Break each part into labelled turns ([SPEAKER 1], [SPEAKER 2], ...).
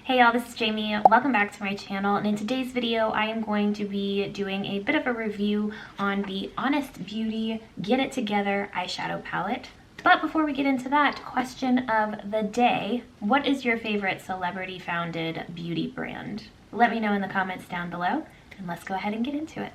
[SPEAKER 1] Hey y'all, this is Jamie. Welcome back to my channel, and in today's video I am going to be doing a bit of a review on the Honest Beauty Get It Together eyeshadow palette. But before we get into that, question of the day: what is your favorite celebrity founded beauty brand? Let me know in the comments down below, and let's go ahead and get into it.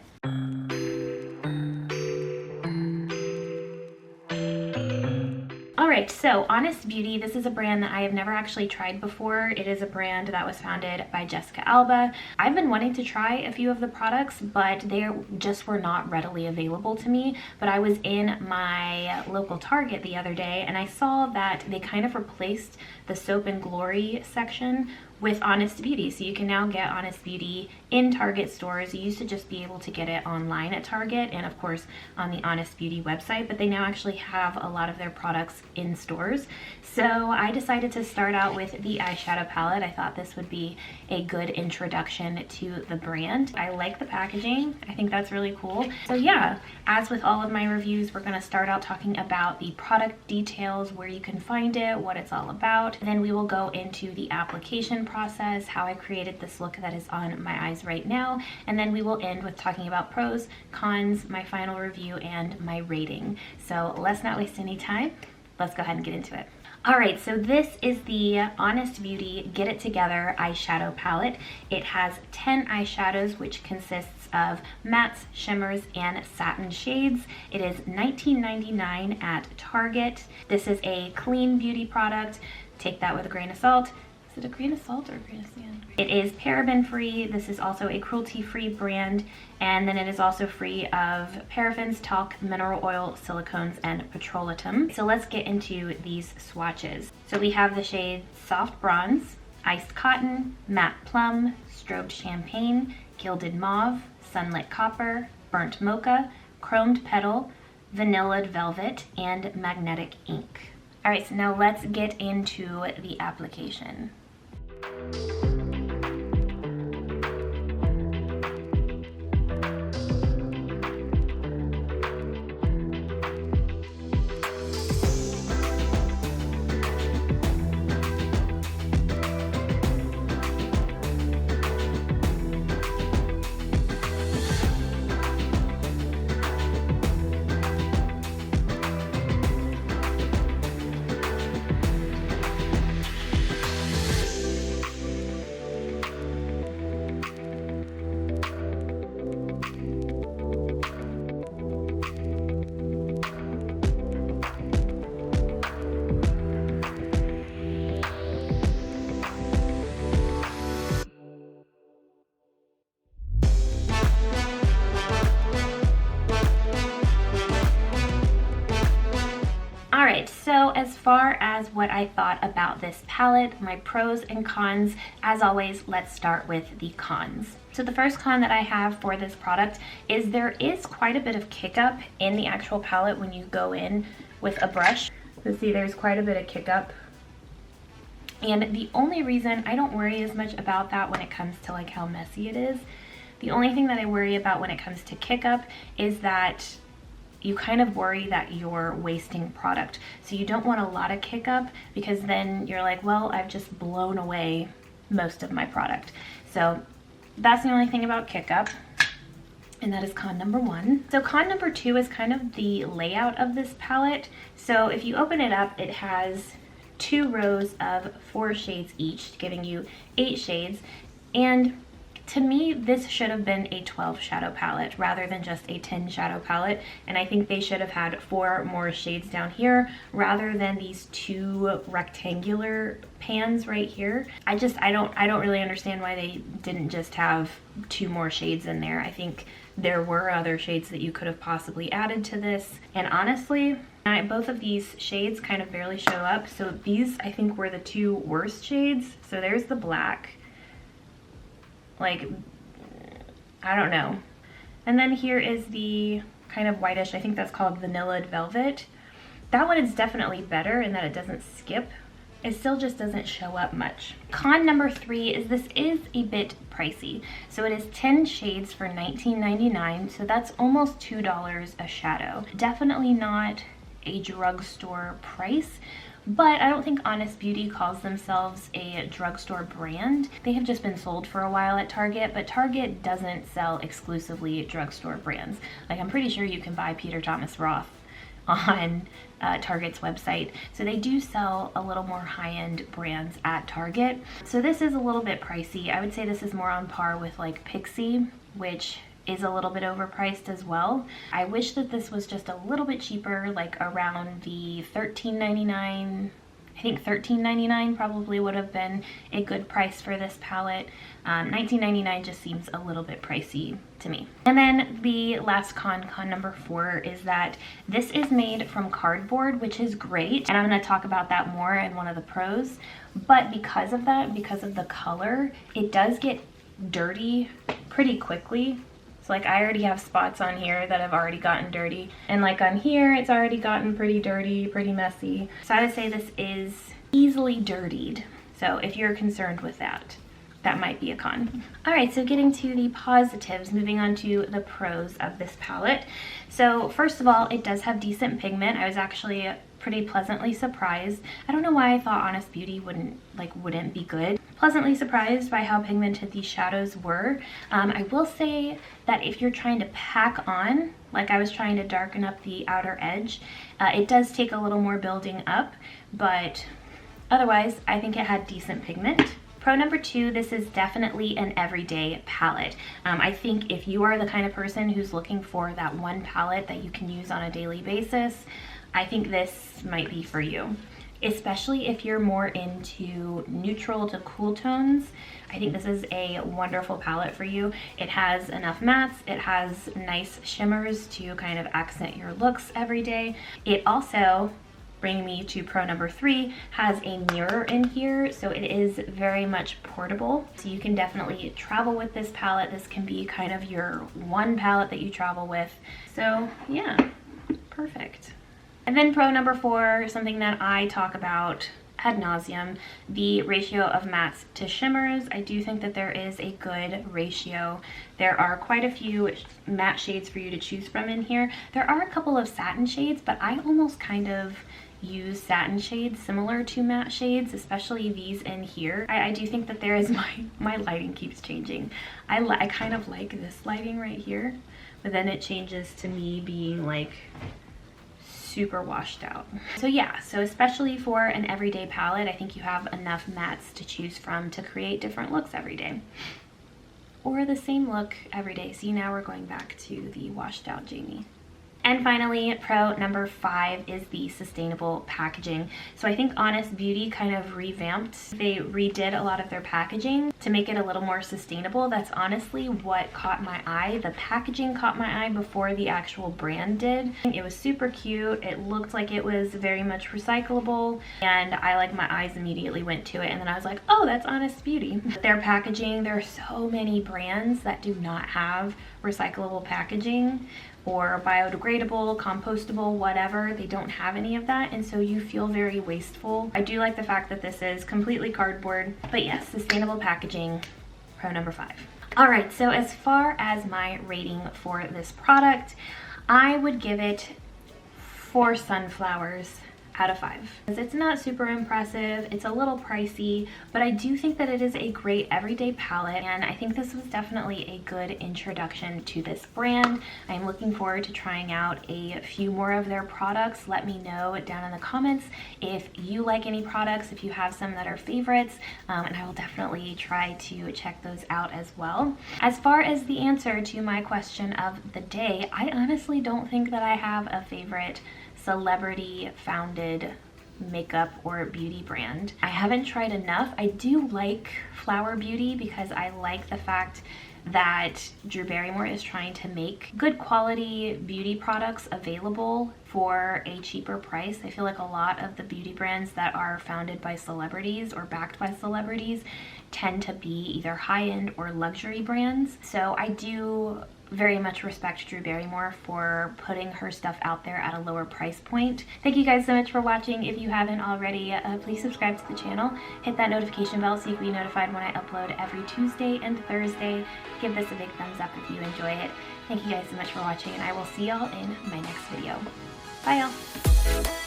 [SPEAKER 1] Alright, so Honest Beauty, this is a brand that I have never actually tried before. It is a brand that was founded by Jessica Alba. I've been wanting to try a few of the products, but they just were not readily available to me. But I was in my local Target the other day and I saw that they kind of replaced the Soap and Glory section with Honest Beauty. So you can now get Honest Beauty in Target stores. You used to just be able to get it online at Target and of course on the Honest Beauty website, but they now actually have a lot of their products in stores. So I decided to start out with the eyeshadow palette. I thought this would be a good introduction to the brand. I like the packaging. I think that's really cool. So yeah, as with all of my reviews, we're gonna start out talking about the product details, where you can find it, what it's all about. Then we will go into the application process, how I created this look that is on my eyes right now, and then we will end with talking about pros, cons, my final review, and my rating. So let's not waste any time. Let's go ahead and get into it. Alright, so this is the Honest Beauty Get It Together eyeshadow palette. It has 10 eyeshadows, which consists of mattes, shimmers, and satin shades. It is $19.99 at Target. This is a clean beauty product. Take that with a grain of salt. Is it a grain of salt or a grain of sand? It is paraben free. This is also a cruelty free brand, and then it is also free of parabens, talc, mineral oil, silicones, and petrolatum. So let's get into these swatches. So we have the shades Soft Bronze, Iced Cotton, Matte Plum, Strobed Champagne, Gilded Mauve, Sunlit Copper, Burnt Mocha, Chromed Petal, Vanilled Velvet, and Magnetic Ink. Alright, so now let's get into the application. Alright, so as far as what I thought about this palette, my pros and cons, as always, let's start with the cons. So the first con that I have for this product is there is quite a bit of kick up in the actual palette when you go in with a brush. So see, there's quite a bit of kick up. And the only reason I don't worry as much about that when it comes to like how messy it is, the only thing that I worry about when it comes to kick up is that you kind of worry that you're wasting product. So you don't want a lot of kick up because then you're like, well, I've just blown away most of my product. So that's the only thing about kick up, and that is con number one. So con number two is kind of the layout of this palette. So if you open it up, it has 2 rows of 4 shades each, giving you 8 shades. And to me, this should have been a 12 shadow palette rather than just a 10 shadow palette. And I think they should have had 4 more shades down here rather than these 2 rectangular pans right here. I don't really understand why they didn't just have 2 more shades in there. I think there were other shades that you could have possibly added to this. And honestly, both of these shades kind of barely show up. So these, I think, were the 2 worst shades. So there's the black. Like, I don't know. And then here is the kind of whitish, I think that's called Vanilled Velvet. That one is definitely better in that it doesn't skip. It still just doesn't show up much. Con number 3 is this is a bit pricey. So it is 10 shades for $19.99, so that's almost $2 a shadow. Definitely not a drugstore price, but I don't think Honest Beauty calls themselves a drugstore brand. They have just been sold for a while at Target, but Target doesn't sell exclusively drugstore brands. Like, I'm pretty sure you can buy Peter Thomas Roth on Target's website. So they do sell a little more high-end brands at Target. So this is a little bit pricey. I would say this is more on par with like Pixie, which is a little bit overpriced as well. I wish that this was just a little bit cheaper, like around the $13.99. I think $13.99 probably would have been a good price for this palette. $19.99 just seems a little bit pricey to me. And then the last con number 4, is that this is made from cardboard, which is great. And I'm going to talk about that more in one of the pros. But because of that, because of the color, it does get dirty pretty quickly. So like, I already have spots on here that have already gotten dirty, and like on here it's already gotten pretty dirty, pretty messy. So I would say this is easily dirtied. So if you're concerned with that, that might be a con. All right, so getting to the positives, moving on to the pros of this palette. So first of all, it does have decent pigment. I was actually pretty pleasantly surprised. I don't know why I thought Honest Beauty wouldn't be good. Pleasantly surprised by how pigmented these shadows were. I will say that if you're trying to pack on, like I was trying to darken up the outer edge, it does take a little more building up, but otherwise I think it had decent pigment. Pro number 2, this is definitely an everyday palette. I think if you are the kind of person who's looking for that one palette that you can use on a daily basis, I think this might be for you. Especially if you're more into neutral to cool tones, I think this is a wonderful palette for you. It has enough mattes, it has nice shimmers to kind of accent your looks every day. It also, bringing me to pro number 3, has a mirror in here, so it is very much portable. So you can definitely travel with this palette. This can be kind of your one palette that you travel with. So yeah, perfect. And then pro number 4, something that I talk about ad nauseum, the ratio of mattes to shimmers. I do think that there is a good ratio. There are quite a few matte shades for you to choose from in here. There are a couple of satin shades, but I almost kind of use satin shades similar to matte shades, especially these in here. I do think that there is, my lighting keeps changing. I kind of like this lighting right here, but then it changes to me being like super washed out. So yeah, so especially for an everyday palette, I think you have enough mattes to choose from to create different looks every day. Or the same look every day. See, now we're going back to the washed out Jamie. And finally, pro number 5 is the sustainable packaging. So I think Honest Beauty kind of revamped. They redid a lot of their packaging to make it a little more sustainable. That's honestly what caught my eye. The packaging caught my eye before the actual brand did. It was super cute. It looked like it was very much recyclable, and my eyes immediately went to it, and then I was like, oh, that's Honest Beauty. Their packaging, there are so many brands that do not have recyclable packaging or biodegradable, compostable, whatever. They don't have any of that, and so you feel very wasteful. I do like the fact that this is completely cardboard, but yes, sustainable packaging, pro number 5. All right, so as far as my rating for this product, I would give it 4 sunflowers out of 5. It's not super impressive, it's a little pricey, but I do think that it is a great everyday palette, and I think this was definitely a good introduction to this brand. I'm looking forward to trying out a few more of their products. Let me know down in the comments if you like any products, if you have some that are favorites, and I will definitely try to check those out as well. As far as the answer to my question of the day, I honestly don't think that I have a favorite celebrity founded makeup or beauty brand. I haven't tried enough. I do like Flower Beauty because I like the fact that Drew Barrymore is trying to make good quality beauty products available for a cheaper price. I feel like a lot of the beauty brands that are founded by celebrities or backed by celebrities tend to be either high-end or luxury brands. So I do very much respect Drew Barrymore for putting her stuff out there at a lower price point. Thank you guys so much for watching. If you haven't already, please subscribe to the channel. Hit that notification bell so you can be notified when I upload every Tuesday and Thursday. Give this a big thumbs up if you enjoy it. Thank you guys so much for watching, and I will see y'all in my next video. Bye y'all.